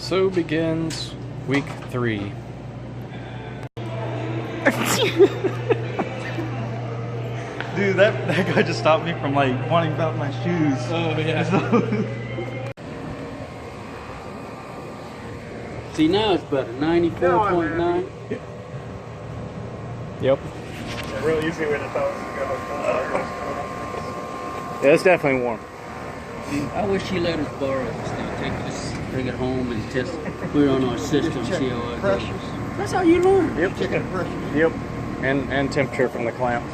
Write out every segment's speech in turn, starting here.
So begins week 3. Dude, that guy just stopped me from like wanting about my shoes. Oh yeah. See, now it's better. 94.9. Yep. Yeah, real easy way to tell us to go. Yeah, it's definitely warm. I wish he let us borrow this thing. Take this, bring it home and test, put it on our system, see how it goes. That's how you learn. Yep. Yep. And temperature from the clamp.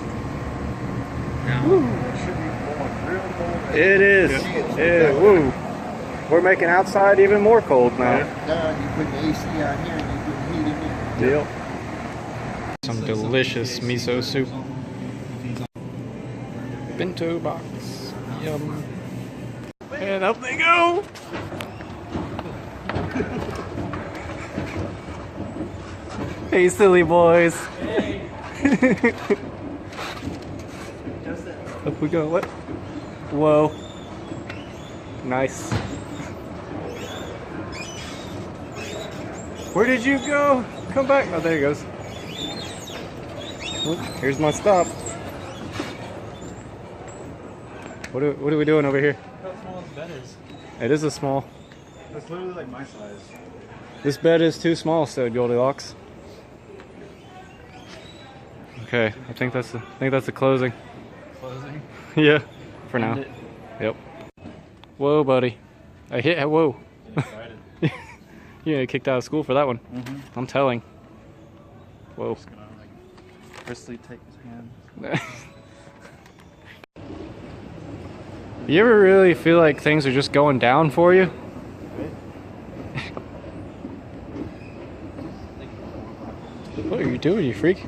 It is. Yeah, woo. We're making outside even more cold now. You put the AC out here and you put the heat in there. Yep. Some delicious miso soup. Bento box. Yum. And up they go. Hey, silly boys. Hey. Up we go. What? Whoa. Nice. Where did you go? Come back. Oh, there he goes. Whoop, here's my stop. What are we doing over here? Look how small this bed is. It is a small. That's literally like my size. This bed is too small, said Goldilocks. Okay, I think that's the closing. Closing? Yeah, for now. Yep. Whoa, buddy. I hit. Whoa. You get kicked out of school for that one. I'm telling. Whoa. Just gonna like briskly take his hand. You ever really feel like things are just going down for you? What are you doing, you freak?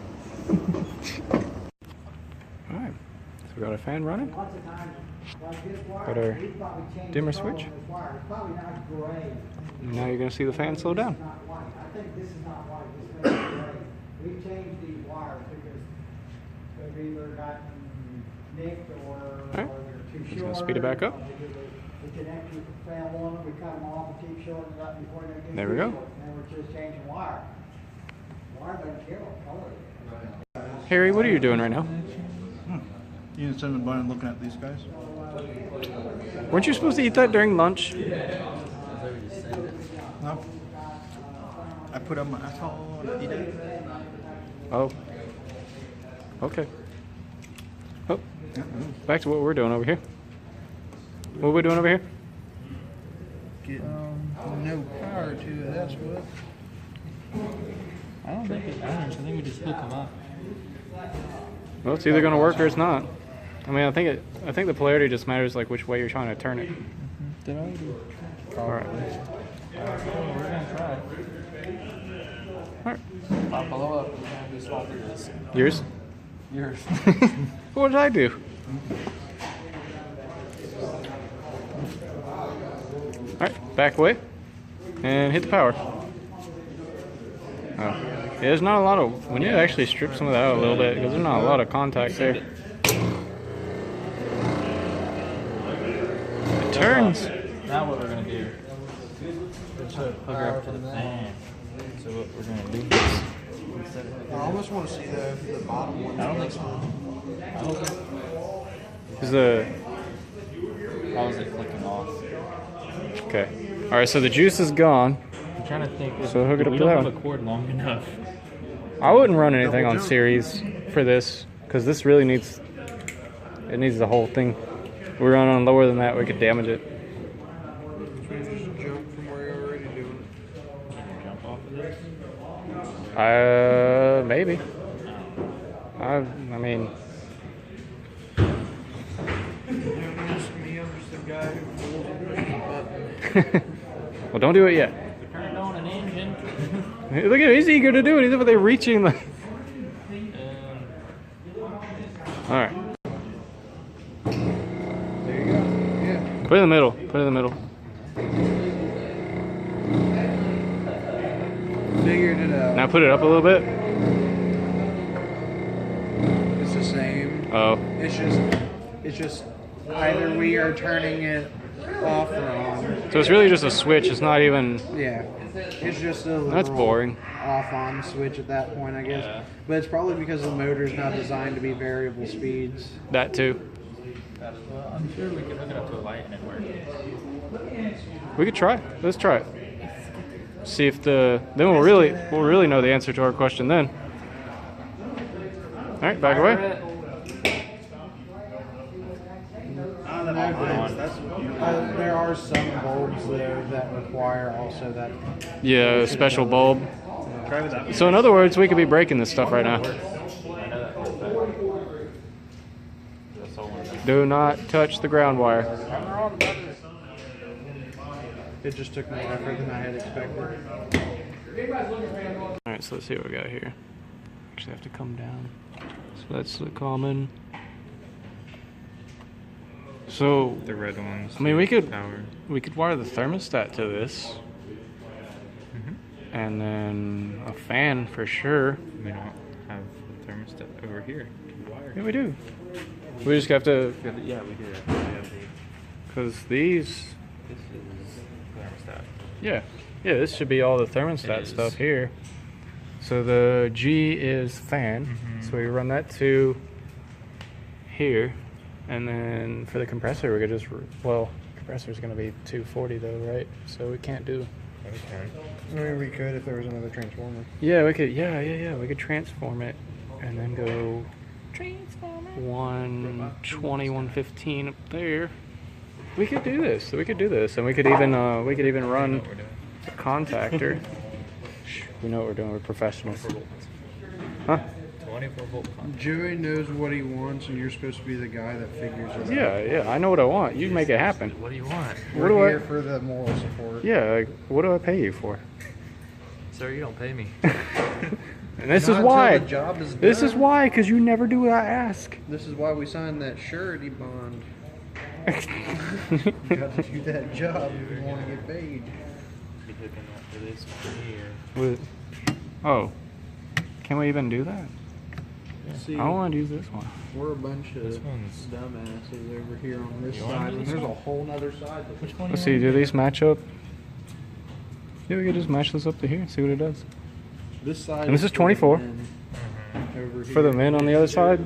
Alright, so we got our fan running. Got our dimmer switch. And now you're going to see the fan slow down. I think this is not white, this is gray. We've changed these wires because they've either gotten nicked or they're too short. Just going to speed it back up. We connect with the fan on them, we cut them off and keep shorting it up before they get There we go. And then we're just changing wire. Wire doesn't kill it, color. Harry, what are you doing right now? You didn't send the bun and looking at these guys? Weren't you supposed to eat that during lunch? No. I put on my asshole and eat it. Oh. Okay. Oh. Back to what we're doing over here. What are we doing over here? Getting no power to it, that's what. I don't think it matters. I think we just hook them up. Well, it's either going to work or it's not. I mean, I think the polarity just matters, like which way you're trying to turn it. Did I do? All right. We're gonna try. All right. I'll follow up. We're gonna do swap through this. Yours? Yours. What did I do? All right, back away and hit the power. Oh. Yeah, there's not a lot of. We need to actually strip some of that out a little bit because there's not a lot of contact there. It turns. Now what we're gonna do? We're gonna hook her up to the fan. So what we're gonna do? I almost want to see the bottom one. I don't think so. Is the How is it clicking off? okay? All right, so the juice is gone. I'm trying to think. So hook it up we to don't that have one. a cord long enough. I wouldn't run anything on series for this because this really needs the whole thing. If we run on lower than that, we could damage it. Jump from where you're already doing Jump off of this. Maybe. I mean, Me, I'm just the guy who pulls and pushes the button. well, don't do it yet. Turned on an engine. Look at him, he's eager to do it. He's over there reaching the. All right. There you go. Yeah. Put it in the middle. Put it in the middle. Figured it out. Now put it up a little bit. It's the same. Oh. It's just either we are turning it off or on. So it's really just a switch. It's not even. Yeah, it's just a little That's boring. off-on switch at that point, I guess. Yeah. But it's probably because the motor's not designed to be variable speeds. That too. Well, I'm sure we could hook it up to a light and it works. We could try. Let's try it. See if then we'll really know the answer to our question then. All right, back away. There are some bulbs though that require also that. Yeah, a special bulb. Try with that. So in other words, we could be breaking this stuff right now. I know that for a fact. That's all one of them. Do not touch the ground wire. It just took more effort than I had expected. All right, so let's see what we got here. Actually, have to come down. So that's the common. So The red ones. I mean, we could Power. wire the thermostat to this, and then a fan for sure. We don't have the thermostat over here. Wire. Yeah, we do. We just have to, Yeah, we do. We have the. because these. This is thermostat. Yeah, this should be all the thermostat It stuff is. here. So the G is fan, so we run that to here, and then for the compressor we could just compressor's gonna be 240 though, right? So we can't do. Yeah, we can. I mean, we could if there was another transformer. Yeah, we could. Yeah. We could transform it, and then go 120, 115 up there. We could do this. And we could even run What we're doing. a contactor. We know what we're doing. We're professionals. 24 volts. Huh? 24 volt contact. Joey knows what he wants, and you're supposed to be the guy that figures it out. Yeah. I know what I want. You make it happen. What do you want? What do We're I? here for the moral support. Yeah. Like, what do I pay you for? Sir, you don't pay me. And this Not is until why. the job is This is done. why, because you never do what I ask. This is why we signed that surety bond. You got to do that job if you want to get paid. Be hooking up to this one here. With, oh, can we even do that? See, I want to use this one. we're a bunch of This one's. dumbasses over here on this You wanna side, do and this there's a one? whole nother side. Which one? Let's see. Do these match up? Yeah, we could just match this up to here and see what it does. This side. And this is for the 24. men over For the here. men on the other side.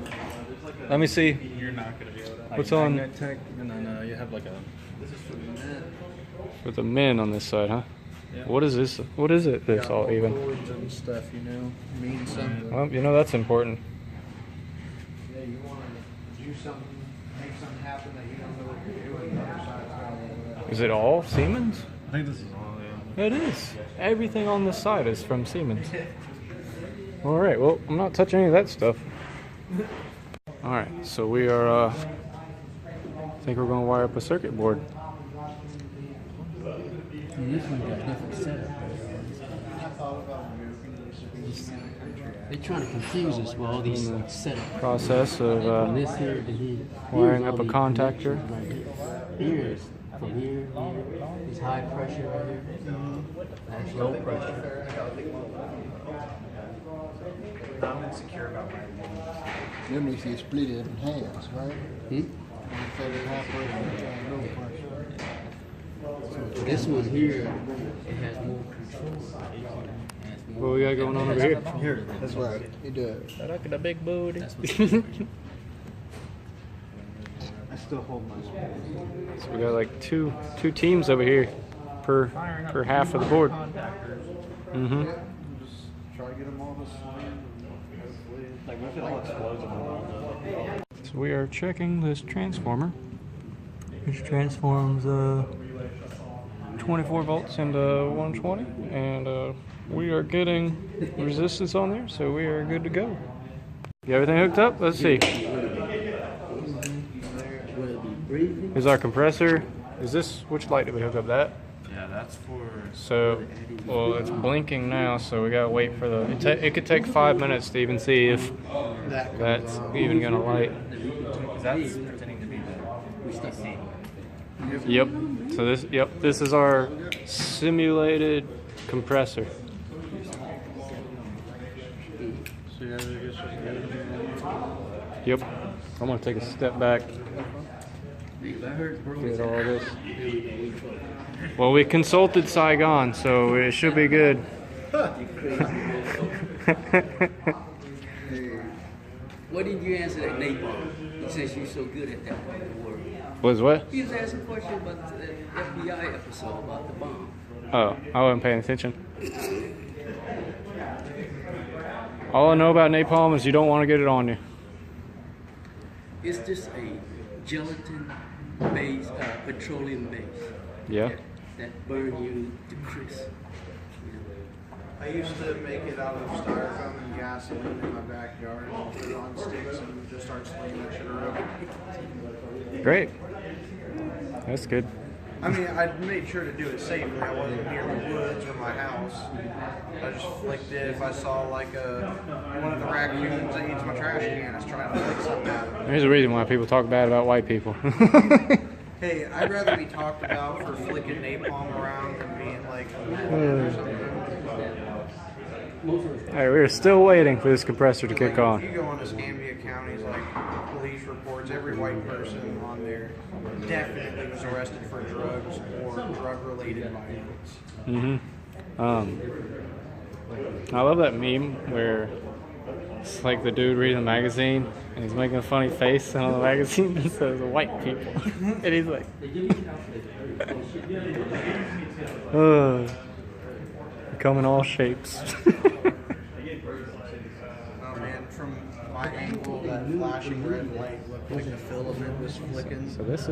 Let me see. You're not gonna be able to. What's on Tech, and then you have like a. This is for the men. for the men on this side, huh? Yeah. What is this? What is it? This Got all even? cords and stuff, you know, means something. Well, you know that's important. Yeah, you want to do something, make something happen that you don't know what you're doing. The other side's got all of that. Is it all Siemens? I think this is all. Yeah. It is. Everything on this side is from Siemens. All right. Well, I'm not touching any of that stuff. All right. So we are. I think we're going to wire up a circuit board. And this one got different setup. They're trying to confuse us with all these setup. Process of From this here to here. wiring Here's up all a these contactor. connections right here. Here is from here, it's high pressure right here. That's low pressure. I'm insecure about my. Then if you split it in halves, right? Hmm? You cut it halfway and low pressure. This one here, it has more control. What we got going on over here? Here. That's right. It does. Look at the big booty. That's what's I still hold my spoon. So we got like two teams over here per half of the board. Mm-hmm. Just try to get them all to slam. And hopefully, Like, what if it all explodes on the wall? So we are checking this transformer, which transforms 24 volts into 120, and we are getting resistance on there, so we are good to go. You everything hooked up? Let's see. Will it be breathing? Here's our compressor. Is this, which light did we hook up? That? Yeah, that's for. So, well, it's blinking now, so we gotta wait for the. It could take 5 minutes to even see if that's even gonna light. That's pretending to be the. Yep. So this is our simulated compressor. so yeah, I guess just get it. Yep. I'm gonna take a step back. If I heard it broke, Get all this. here we go, we trouble. Well, we consulted Saigon, so it should be good. You crazy man. What did you answer that napalm? He says you're so good at that part of the work. Was what? He was asking a question about the FBI episode about the bomb. Oh, I wasn't paying attention. All I know about napalm is you don't want to get it on you. It's just a gelatin-based, petroleum base. Yeah. That burn you to crisp. I used to make it out of styrofoam and gasoline in my backyard, put it on sticks and just start slinging that shit around. Great. That's good. I mean, I made sure to do it safely. I wasn't near the woods or my house. I just flicked it if I saw like one of the raccoons that eats my trash can. I was trying to flick something at it. There's a reason why people talk bad about white people. Hey, I'd rather be talked about for flicking napalm around than being like or something. Alright, we're still waiting for this compressor to kick Like, on. if you go into Escambia County's like police reports, every white person on there definitely was arrested for drugs or drug-related violence. I love that meme where it's like the dude reading the magazine and he's making a funny face, and on the magazine it says white people. And he's like, come in all shapes. Oh man, from my angle, that flashing red light looked like the filament was flicking. So this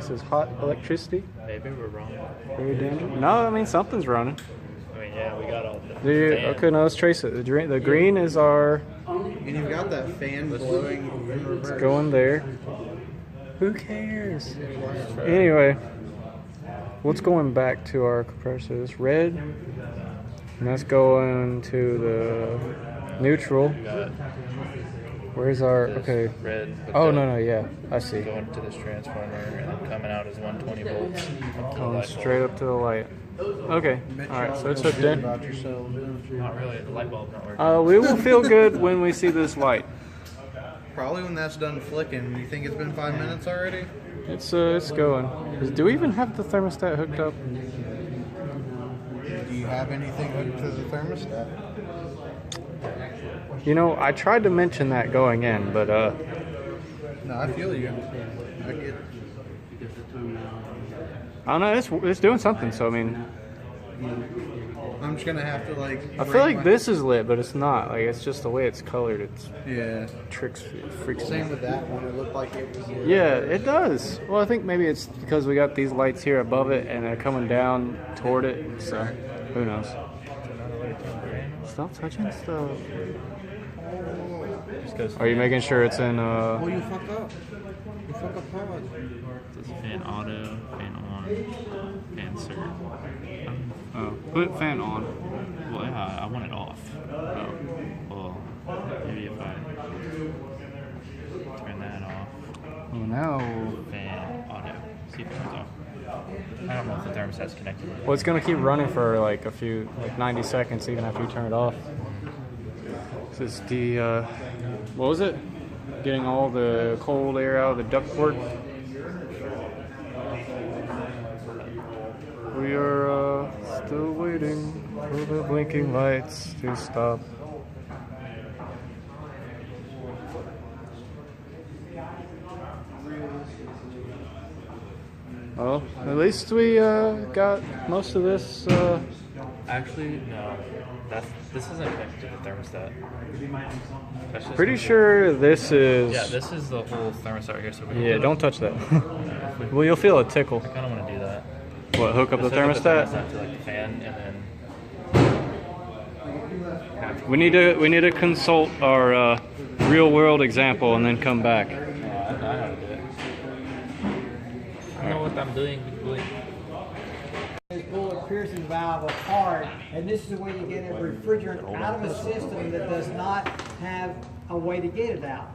is hot electricity. Maybe we're wrong. Very dangerous. No, I mean something's running. I mean, yeah, we got all the Okay, now let's trace it. The green is our. And you've got that fan blowing in reverse. It's going there. Who cares? Anyway, what's going back to our compressor? This red, and that's going to the neutral. Where's our okay? red. Oh no, yeah, I see. Going to this transformer and then coming out as 120 volts. up to the Going light straight bulb. up to the light. Okay, all right, so it's hooked in. About yourself. Not really. The light bulb's not working. We will feel good when we see this light. Probably when that's done flicking. You think it's been 5 minutes already? It's going. Do we even have the thermostat hooked up? Do you have anything hooked to the thermostat? You know, I tried to mention that going in, but No, I feel you. I get. I don't know. It's doing something. So I mean, I'm just gonna have to like. I feel like this is lit, but it's not. Like it's just the way it's colored. It's Yeah. freaks me. Same with that one. It looked like it was. Yeah, it does. Well, I think maybe it's because we got these lights here above it and they're coming down toward it. So who knows? Stop touching stuff. Just goes Are you making sure it's in? Oh, you fuck up. You fuck up hard. fan auto, fan on, fan cert. Put fan on. Well, yeah, I want it off. Oh, well, maybe if I turn that off. Oh no. Fan auto. See if it turns off. I don't know if the thermostat's connected. Well, it's gonna keep running for like 90 seconds even after you turn it off. This is the what was it? Getting all the cold air out of the ductwork. We are still waiting for the blinking lights to stop. Well, at least we got most of this. Actually, no. This isn't connected to the thermostat. That's just Pretty sure this is. Yeah, this is the whole thermostat right here. So we Yeah, don't touch that. Well, you'll feel a tickle. I kind of want to do that. What, hook up the Just hook thermostat? up the thermostat to like the fan, and then We need to consult our real world example and then come back. I know how to do it. I know what I'm doing. This bullet piercing valve apart, and this is the way you get a refrigerant out of a system that does not have a way to get it out.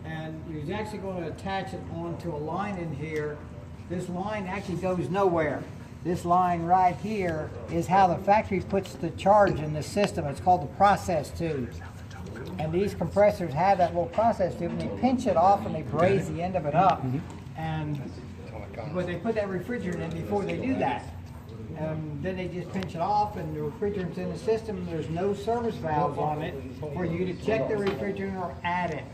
And you're actually going to attach it onto a line in here. This line actually goes nowhere. This line right here is how the factory puts the charge in the system. It's called the process tube. And these compressors have that little process tube, and they pinch it off and they braze the end of it up. And but they put that refrigerant in before they do that. And then they just pinch it off, and the refrigerant's in the system. There's no service valves on it for you to check the refrigerant or add it.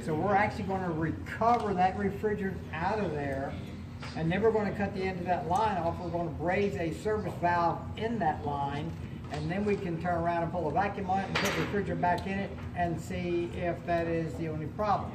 So we're actually going to recover that refrigerant out of there, and then we're going to cut the end of that line off. We're going to braze a service valve in that line, and then we can turn around and pull a vacuum on it and put the refrigerant back in it and see if that is the only problem.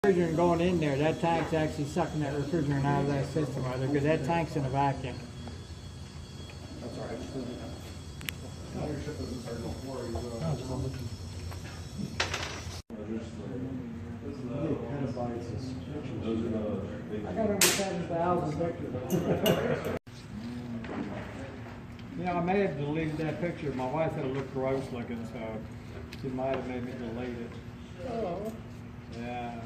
Refrigerant going in there, that tank's actually sucking that refrigerant out of that system right there, because that tank's in a vacuum. I got over 7,000 vectors. You know, I may have deleted that picture. My wife said it looked gross looking, so she might have made me delete it. Oh. Yeah.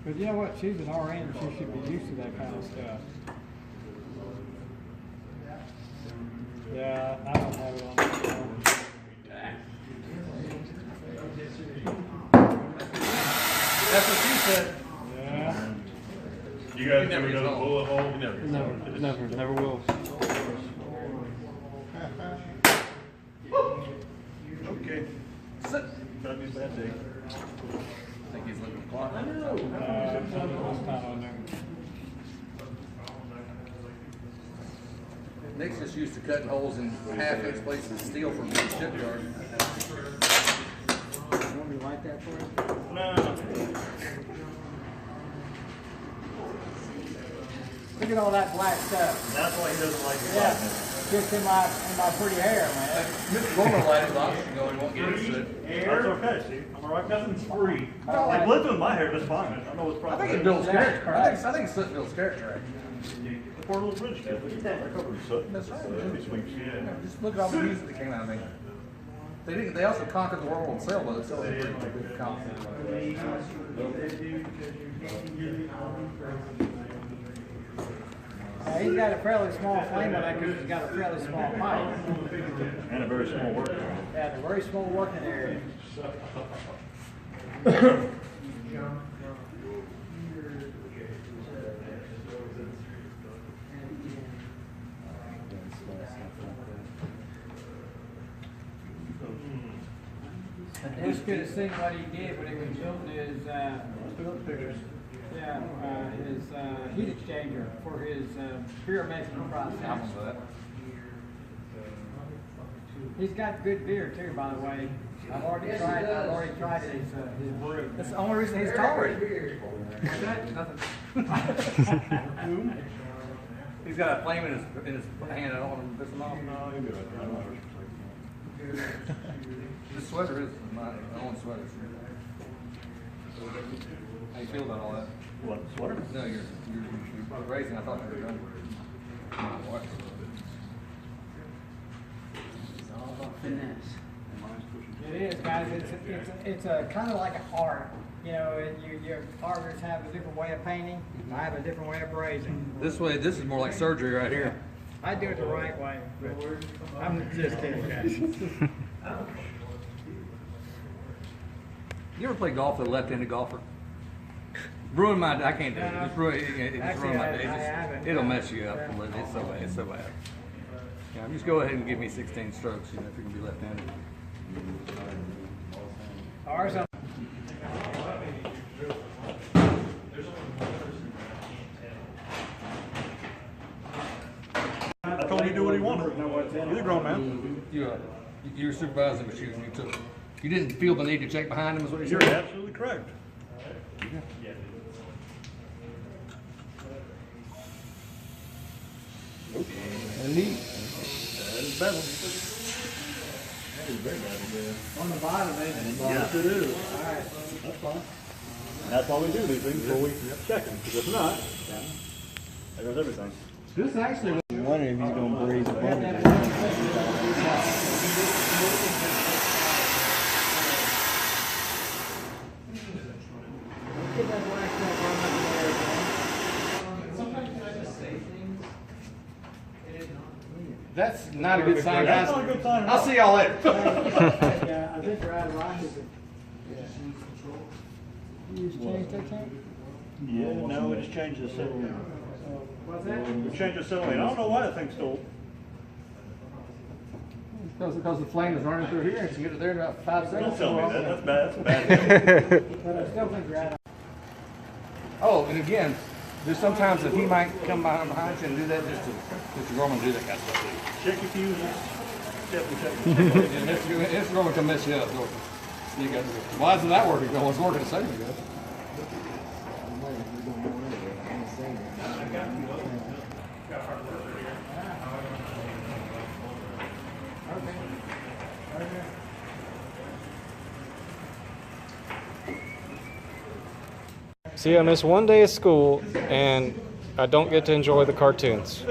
But you know what? She's an RN. She should be used to that kind of stuff. Yeah, I don't have it on my phone. That's what she said. Yeah. You guys never done a bullet hole? Never will. Okay. Sit. That'd be a bad day. I think he's looking at the clock. Nick's just used to cutting holes in half-inch places of steel from the shipyard. You want me to light that for you? No. Look at all that black stuff. That's why he doesn't like the Yeah. blackness. Just in my pretty hair, man. Mr. Bowman lighted it off, you know, he won't get used to it. That's okay, see? I'm alright, nothing's free. I don't Like, like- living with my hair, that's fine. I know what's I probably. think it builds character. I think soot builds character. The poor little bridge kid, look at that, they're covered in soot. That's right. Chimney sweeps, yeah. Just look at all the music that came out of me. They didn't. They also conquered the world on sailboats. So they did. Good compliment. He's got a fairly small flame on that because he's got a fairly small pipe. And a very small work area. Yeah, a very small working area. Bush could have seen what he did when he was building his, his heat exchanger for his beer making process. He's got good beer too, by the way. I've already tried his brew. That's the only reason he's tolerated. Nothing. He's got a flame in his hand. I don't want him to piss him off. No, you'll be right. This sweater is my own sweater. How you feel about all that? What, sweater? No, you're raising. I thought you were done. What? It's all about finesse. It is, guys. It's a kind of like an art. You know, your artists have a different way of painting. I have a different way of brazing. This way, this is more like surgery right here. I do it the right way. But I'm just kidding, guys. You ever play golf with a left-handed golfer? Ruin my. I can't do it. It's ruin my day. I haven't. It'll mess you up. It's so bad. It's so bad. Yeah, just go ahead and give me 16 strokes. You know, if you're gonna be left-handed. Ours. I told him to do what he wanted. He's a grown man. You were supervising, but you didn't feel the need to check behind him. Is what you You're said? absolutely correct. And he. On the bottom, ain't it? Yes, it is. All right. That's fine. That's why we do these things before we check them, because if not, there goes everything. This actually. I'm wondering if he's gonna braise a bubble. Get that black stuff on up there. That's not a good sign, That's guys. not a good sign at I'll all. see y'all later. Yeah, I think we're out of line. You just changed that thing? Yeah, no, we just changed the settling. What's that? We changed the settling. I don't know why that thing's still. Because the flame is running through here, and you can get it there in about 5 seconds. Don't tell me that. That's bad. That's bad. But I still think we're out of. Oh, and again, there's sometimes that he might come behind you and do that just to Gorman do that kind of stuff. Check your fuses. Check. And it's going to mess you up. Don't you? You got why isn't that working? Well, it's working the same again. See, I miss one day of school and I don't get to enjoy the cartoons.